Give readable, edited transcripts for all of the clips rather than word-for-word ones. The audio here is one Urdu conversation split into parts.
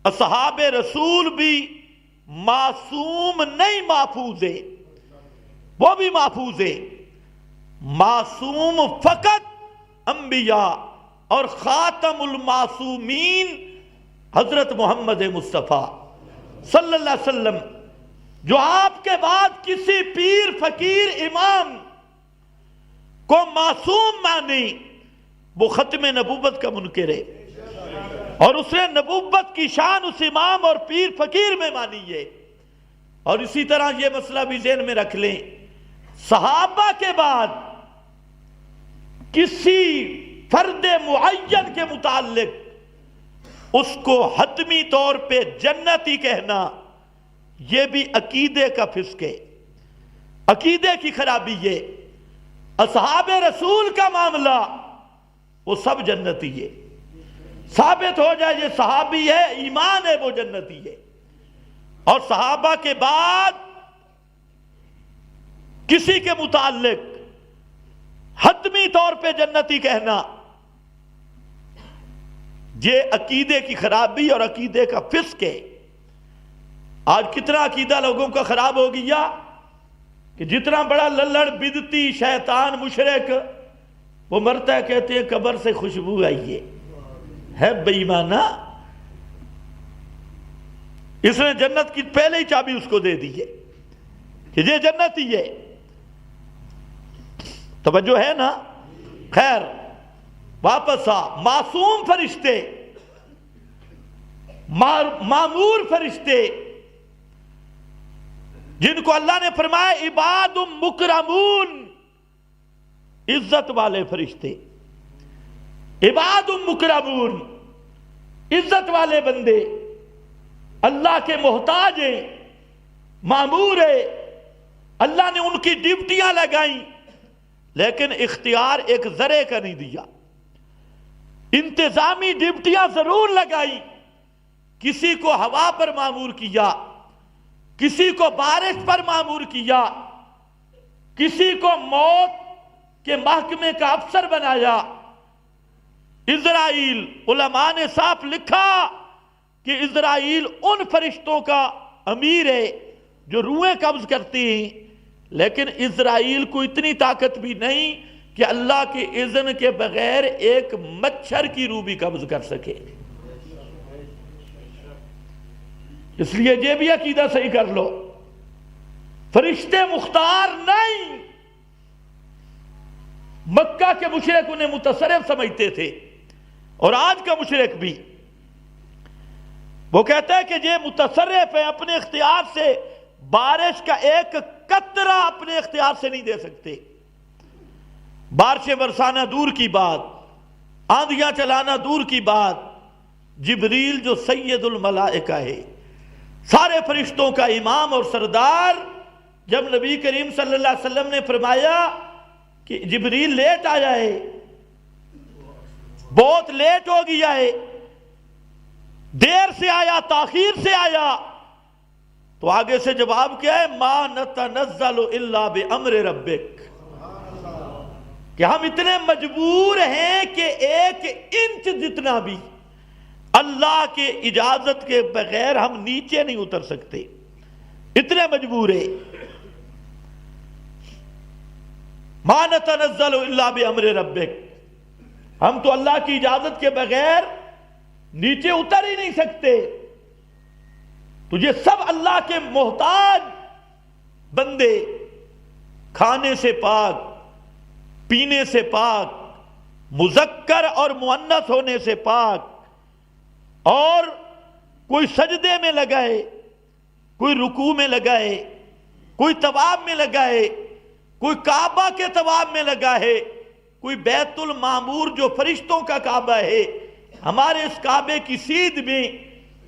اصحاب رسول بھی معصوم نہیں محفوظ ہے، وہ بھی محفوظ ہے۔ معصوم فقط انبیاء اور خاتم المعصومین حضرت محمد مصطفیٰ صلی اللہ علیہ وسلم، جو آپ کے بعد کسی پیر فقیر امام کو معصوم مانے وہ ختم نبوت کا منکر ہے، اور اس نے نبوت کی شان اس امام اور پیر فقیر میں مانی ہے۔ اور اسی طرح یہ مسئلہ بھی ذہن میں رکھ لیں، صحابہ کے بعد کسی فرد معین کے متعلق اس کو حتمی طور پہ جنتی کہنا یہ بھی عقیدے کا فسق ہے، عقیدے کی خرابی ہے۔ اصحاب رسول کا معاملہ وہ سب جنتی ہے، ثابت ہو جائے یہ صحابی ہے، ایمان ہے، وہ جنتی ہے۔ اور صحابہ کے بعد کسی کے متعلق حتمی طور پہ جنتی کہنا یہ عقیدے کی خرابی اور عقیدے کا فسق ہے۔ آج کتنا عقیدہ لوگوں کا خراب ہو گیا کہ جتنا بڑا للڑ بدعتی شیطان مشرک وہ مرتا ہے کہتے ہیں قبر سے خوشبو آئی ہے بے ایمانہ، اس نے جنت کی پہلے ہی چابی اس کو دے دی ہے کہ یہ جنت ہی ہے۔ توجہ ہے نا؟ خیر واپس آ، معصوم فرشتے، معمور فرشتے جن کو اللہ نے فرمایا عباد مکرمون، عزت والے فرشتے، عباد مکرمون، عزت والے بندے، اللہ کے محتاج ہیں، معمور ہے، اللہ نے ان کی ڈیوٹیاں لگائیں لیکن اختیار ایک ذرے کا نہیں دیا۔ انتظامی ڈیوٹیاں ضرور لگائی، کسی کو ہوا پر معمور کیا، کسی کو بارش پر معمور کیا، کسی کو موت کے محکمے کا افسر بنایا۔ اسرائیل، علماء نے صاف لکھا کہ اسرائیل ان فرشتوں کا امیر ہے جو روحیں قبض کرتی ہیں، لیکن اسرائیل کو اتنی طاقت بھی نہیں کہ اللہ کے اذن کے بغیر ایک مچھر کی روح بھی قبض کر سکے۔ اس لیے یہ بھی عقیدہ صحیح کر لو، فرشتے مختار نہیں۔ مکہ کے مشرک انہیں متصرف سمجھتے تھے، اور آج کا مشرک بھی وہ کہتا ہے کہ یہ متصرف ہے، اپنے اختیار سے بارش کا ایک قطرہ اپنے اختیار سے نہیں دے سکتے۔ بارشیں برسانا دور کی بات، آندھیاں چلانا دور کی بات، جبریل جو سید الملائکہ ہے، سارے فرشتوں کا امام اور سردار، جب نبی کریم صلی اللہ علیہ وسلم نے فرمایا کہ جبریل لیٹ آیا ہے، بہت لیٹ ہو گیا ہے، دیر سے آیا، تاخیر سے آیا، تو آگے سے جواب کیا ہے؟ ما نتنزل الا بامر ربک، کہ ہم اتنے مجبور ہیں کہ ایک انچ جتنا بھی اللہ کے اجازت کے بغیر ہم نیچے نہیں اتر سکتے، اتنے مجبور ہیں۔ ما نتنزل الا بامر ربک، ہم تو اللہ کی اجازت کے بغیر نیچے اتر ہی نہیں سکتے۔ تو یہ سب اللہ کے محتاج بندے، کھانے سے پاک، پینے سے پاک، مذکر اور مؤنث ہونے سے پاک، اور کوئی سجدے میں لگائے، کوئی رکوع میں لگائے، کوئی طواف میں لگائے، کوئی کعبہ کے طواف میں لگا ہے، کوئی بیت المعمور جو فرشتوں کا کعبہ ہے، ہمارے اس کعبے کی سیدھ میں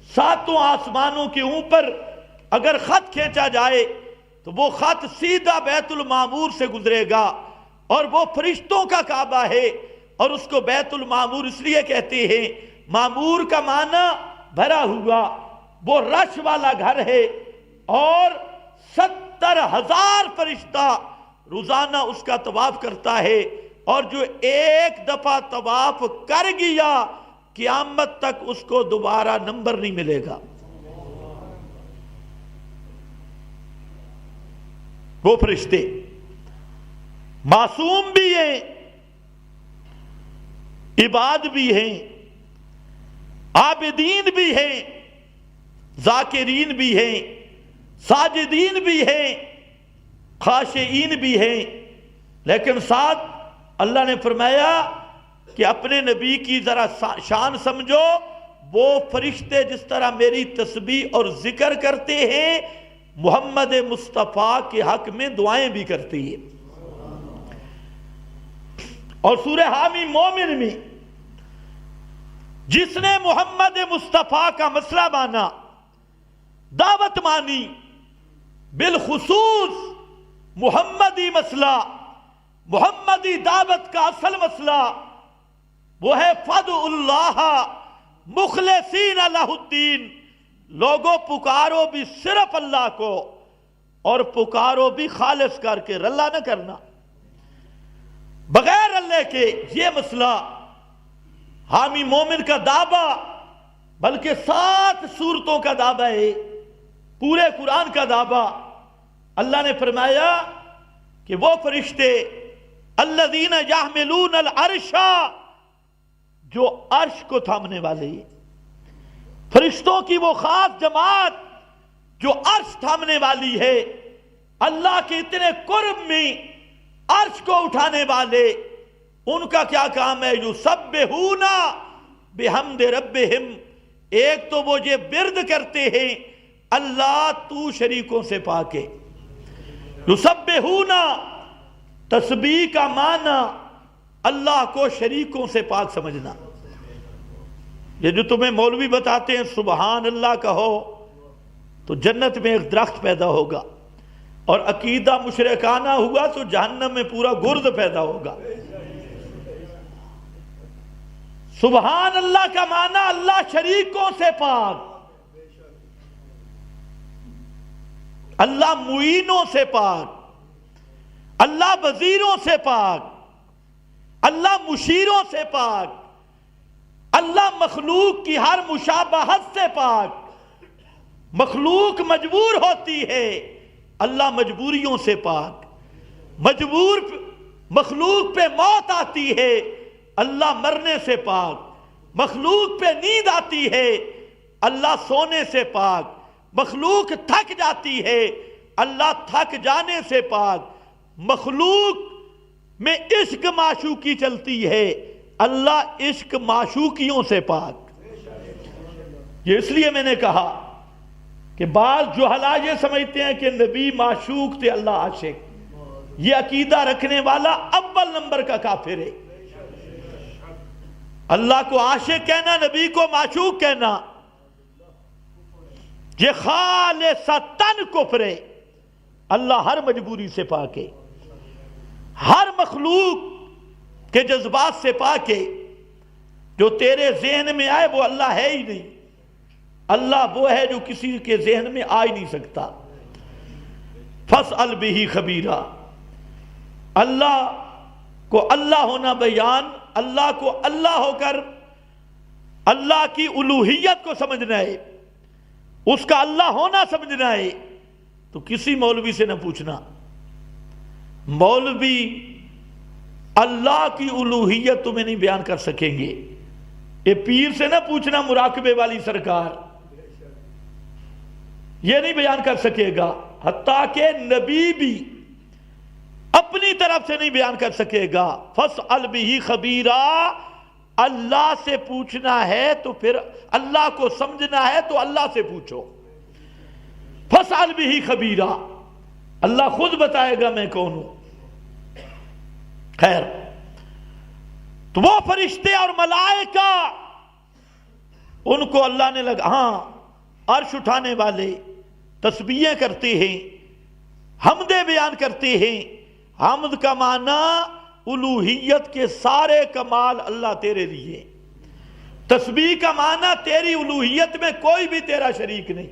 ساتوں آسمانوں کے اوپر اگر خط کھینچا جائے تو وہ خط سیدھا بیت المعمور سے گزرے گا، اور وہ فرشتوں کا کعبہ ہے، اور اس کو بیت المعمور اس لیے کہتے ہیں، معمور کا معنی بھرا ہوا، وہ رش والا گھر ہے، اور 70,000 فرشتہ روزانہ اس کا طواف کرتا ہے، اور جو ایک دفعہ طواف کر گیا قیامت تک اس کو دوبارہ نمبر نہیں ملے گا. وہ فرشتے معصوم بھی ہیں، عباد بھی ہیں، عابدین بھی ہیں، ذاکرین بھی ہیں، ساجدین بھی ہیں، خاشعین بھی ہیں، لیکن ساتھ اللہ نے فرمایا کہ اپنے نبی کی ذرا شان سمجھو، وہ فرشتے جس طرح میری تسبیح اور ذکر کرتے ہیں، محمد مصطفیٰ کے حق میں دعائیں بھی کرتی ہیں. اور سورہ حامی مومن میں جس نے محمد مصطفیٰ کا مسئلہ مانا، دعوت مانی، بالخصوص محمدی مسئلہ، محمدی دعوت کا اصل مسئلہ وہ ہے فدعوا اللہ مخلصین لہ الدین. لوگوں پکارو بھی صرف اللہ کو، اور پکارو بھی خالص کر کے، رلا نہ کرنا بغیر اللہ کے. یہ مسئلہ حامی مومن کا دعویٰ بلکہ 7 سورتوں کا دعویٰ ہے، پورے قرآن کا دعویٰ. اللہ نے فرمایا کہ وہ فرشتے الذین یحملون العرش، جو عرش کو تھامنے والے ہیں، فرشتوں کی وہ خاص جماعت جو عرش تھامنے والی ہے، اللہ کے اتنے قرب میں عرش کو اٹھانے والے. ان کا کیا کام ہے؟ یسبحون بحمد ربہم. ایک تو وہ یہ ورد کرتے ہیں اللہ تو شریکوں سے پاک ہے. یسبحون، تسبیح کا معنی اللہ کو شریکوں سے پاک سمجھنا. یہ جو تمہیں مولوی بتاتے ہیں سبحان اللہ کہو تو جنت میں ایک درخت پیدا ہوگا، اور عقیدہ مشرکانہ ہوا تو جہنم میں پورا گرد پیدا ہوگا. سبحان اللہ کا معنی اللہ شریکوں سے پاک، اللہ معینوں سے پاک، اللہ وزیروں سے پاک، اللہ مشیروں سے پاک، اللہ مخلوق کی ہر مشابہت سے پاک. مخلوق مجبور ہوتی ہے، اللہ مجبوریوں سے پاک. مخلوق پہ موت آتی ہے، اللہ مرنے سے پاک. مخلوق پہ نیند آتی ہے، اللہ سونے سے پاک. مخلوق تھک جاتی ہے، اللہ تھک جانے سے پاک. مخلوق میں عشق معشوقی چلتی ہے، اللہ عشق معشوقیوں سے پاک. یہ اس لیے میں نے کہا کہ بعض جہلا یہ سمجھتے ہیں کہ نبی معشوق تھے اللہ عاشق. یہ عقیدہ رکھنے والا اول نمبر کا کافر ہے. اللہ کو عاشق کہنا، نبی کو معشوق کہنا، یہ خالصتاً کفر ہے. اللہ ہر مجبوری سے پاک ہے، ہر مخلوق کے جذبات سے پاک ہے. جو تیرے ذہن میں آئے وہ اللہ ہے ہی نہیں. اللہ وہ ہے جو کسی کے ذہن میں آ ہی نہیں سکتا. فاسأل بہ خبیرا. اللہ کو اللہ ہونا بیان، اللہ کو اللہ ہو کر اللہ کی الوہیت کو سمجھنا ہے، اس کا اللہ ہونا سمجھنا ہے. تو کسی مولوی سے نہ پوچھنا. مولوی اللہ کی الوہیت تمہیں نہیں بیان کر سکیں گے. یہ پیر سے نہ پوچھنا مراقبے والی سرکار، یہ نہیں بیان کر سکے گا. حتیٰ کہ نبی بھی اپنی طرف سے نہیں بیان کر سکے گا. فاسأل بہ خبیرا. اللہ سے پوچھنا ہے تو پھر اللہ کو سمجھنا ہے تو اللہ سے پوچھو. فاسأل بہ خبیرا. اللہ خود بتائے گا میں کون ہوں. خیر، تو وہ فرشتے اور ملائکہ ان کو اللہ نے لگا، ہاں عرش اٹھانے والے تسبیحیں کرتے ہیں، حمدیں بیان کرتے ہیں. حمد کا معنی الوہیت کے سارے کمال اللہ تیرے لیے. تسبیح کا معنی تیری الوہیت میں کوئی بھی تیرا شریک نہیں.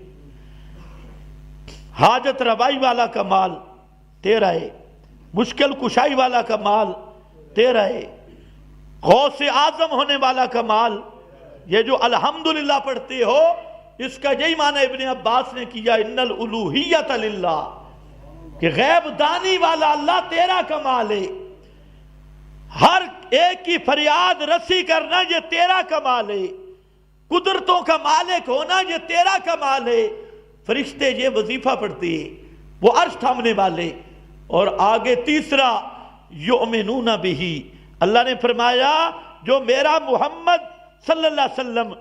حاجت روائی والا کمال تیرا ہے، مشکل کشائی والا کمال تیرا ہے، غوث اعظم ہونے والا کمال یہ جو الحمدللہ پڑھتے ہو اس کا یہی معنی ابن عباس نے کیا ان الالوہیت للہ، کہ غیب دانی والا اللہ تیرا کمال ہے، ہر ایک کی فریاد رسی کرنا یہ تیرا کمال ہے، قدرتوں کا مالک ہونا یہ تیرا کمال ہے۔ فرشتے یہ وظیفہ پڑھتے ہیں، وہ عرش تھامنے والے۔ اور آگے تیسرا یؤمنون بہ، اللہ نے فرمایا جو میرا محمد صلی اللہ علیہ وسلم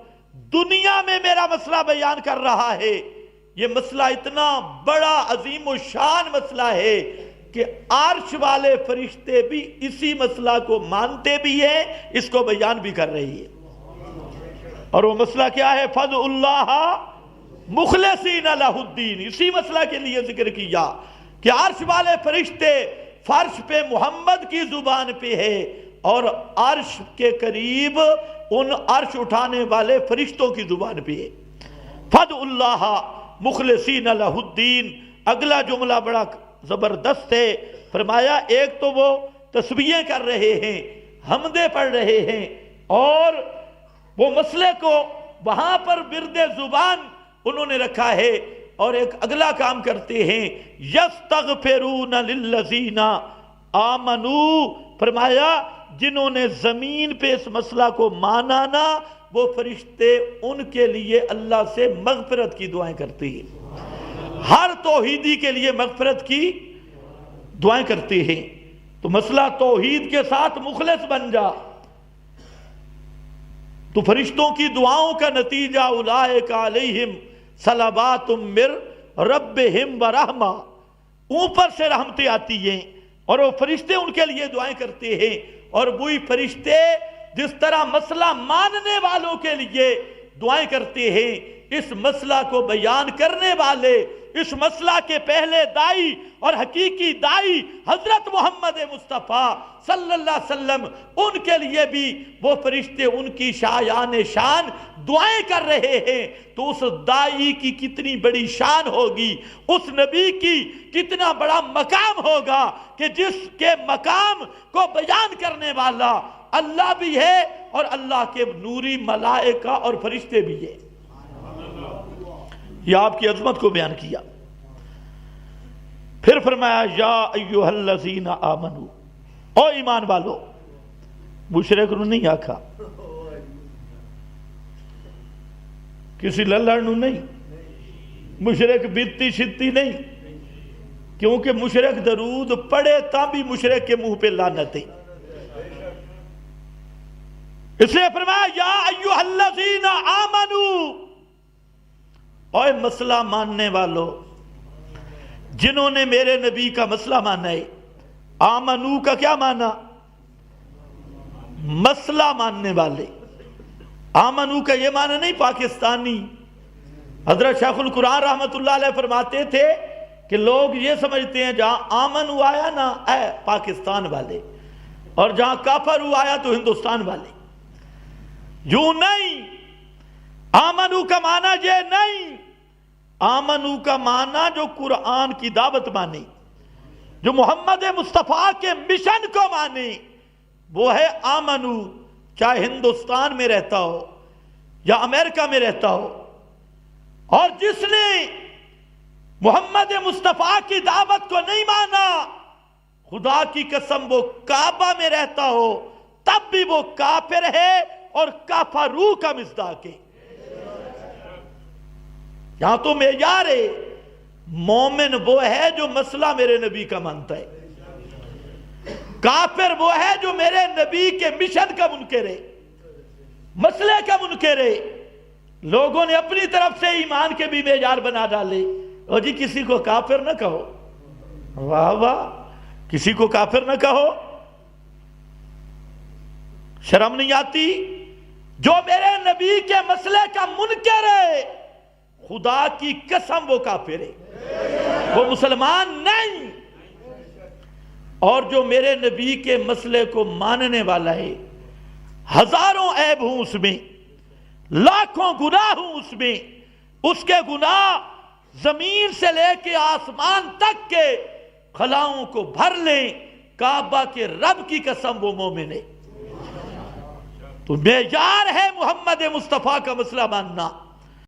دنیا میں میرا مسئلہ بیان کر رہا ہے، یہ مسئلہ اتنا بڑا عظیم و شان مسئلہ ہے کہ عرش والے فرشتے بھی اسی مسئلہ کو مانتے بھی ہیں، اس کو بیان بھی کر رہی ہے۔ اور وہ مسئلہ کیا ہے؟ فَادْعُوا اللَّهَ مُخْلِصِينَ لَهُ الدِّينَ۔ اسی مسئلہ کے لیے ذکر کیا کہ عرش والے فرشتے فرش پہ محمد کی زبان پہ ہے، اور عرش کے قریب ان عرش اٹھانے والے فرشتوں کی زبان پہ ہے۔ فَادْعُوا اللَّهَ مُخْلِصِينَ لَهُ الدِّينَ۔ اگلا جملہ بڑا زبردست ہے، فرمایا ایک تو وہ تسبیحیں کر رہے ہیں، حمدیں پڑھ رہے ہیں، اور وہ مسئلے کو وہاں پر ورد زبان انہوں نے رکھا ہے، اور ایک اگلا کام کرتے ہیں یستغفرون للذین آمنوا۔ فرمایا جنہوں نے زمین پہ اس مسئلہ کو مانا نا، وہ فرشتے ان کے لیے اللہ سے مغفرت کی دعائیں کرتے ہیں، ہر توحیدی کے لیے مغفرت کی دعائیں کرتے ہیں۔ تو مسئلہ توحید کے ساتھ مخلص بن جا، تو فرشتوں کی دعاؤں کا نتیجہ اولئک علیہم صلوات من ربہم ورحمہ، اوپر سے رحمتیں آتی ہیں اور وہ فرشتے ان کے لیے دعائیں کرتے ہیں۔ اور وہی فرشتے جس طرح مسئلہ ماننے والوں کے لیے دعائیں کرتے ہیں، اس مسئلہ کو بیان کرنے والے، اس مسئلہ کے پہلے دائی اور حقیقی دائی حضرت محمد مصطفیٰ صلی اللہ علیہ وسلم، ان کے لیے بھی وہ فرشتے ان کی شایان شان دعائیں کر رہے ہیں۔ تو اس دائی کی کتنی بڑی شان ہوگی، اس نبی کی کتنا بڑا مقام ہوگا کہ جس کے مقام کو بیان کرنے والا اللہ بھی ہے اور اللہ کے نوری ملائکہ اور فرشتے بھی ہیں۔ یہ آپ کی عظمت کو بیان کیا۔ پھر فرمایا یا ایھا الذین آمنوا، او ایمان والو، مشرک نو نہیں آکھا، کسی للڑ نو نہیں، مشرک بیتی شتی نہیں، کیونکہ مشرک درود پڑھے تا بھی مشرک کے منہ پہ لعنت ہے۔ اس لیے فرمایا یا ایھا الذین آمنوا، اوے مسئلہ ماننے والو، جنہوں نے میرے نبی کا مسئلہ مانا ہے۔ آمنو کا کیا مانا؟ مسئلہ ماننے والے۔ آمنو کا یہ مانا نہیں پاکستانی۔ حضرت شیخ القرآن رحمت اللہ علیہ فرماتے تھے کہ لوگ یہ سمجھتے ہیں جہاں آمنو آیا نا اے پاکستان والے، اور جہاں کافرو آیا تو ہندوستان والے۔ یوں نہیں، آمنو کا معنی یہ نہیں۔ آمنو کا معنی جو قرآن کی دعوت مانے، جو محمد مصطفیٰ کے مشن کو مانے، وہ ہے آمنو، چاہے ہندوستان میں رہتا ہو یا امریکہ میں رہتا ہو۔ اور جس نے محمد مصطفیٰ کی دعوت کو نہیں مانا، خدا کی قسم وہ کعبہ میں رہتا ہو تب بھی وہ کافر ہے اور کافرو کا مصداق ہے۔ یہاں تو معیار ہے، مومن وہ ہے جو مسئلہ میرے نبی کا مانتا ہے، کافر وہ ہے جو میرے نبی کے مشن کا منکر ہے، مسئلے کا منکر ہے۔ لوگوں نے اپنی طرف سے ایمان کے بھی معیار بنا ڈالے، اور جی کسی کو کافر نہ کہو، واہ واہ، کسی کو کافر نہ کہو، شرم نہیں آتی؟ جو میرے نبی کے مسئلے کا منکر ہے، خدا کی قسم وہ کافر ہے، وہ مسلمان نہیں۔ اور جو میرے نبی کے مسئلے کو ماننے والا ہے، ہزاروں عیب ہوں اس میں، لاکھوں گناہ ہوں اس میں، اس کے گناہ زمین سے لے کے آسمان تک کے خلاؤں کو بھر لیں، کعبہ کے رب کی قسم وہ مومن ہے۔ تو معیار ہے محمد مصطفیٰ کا مسئلہ ماننا.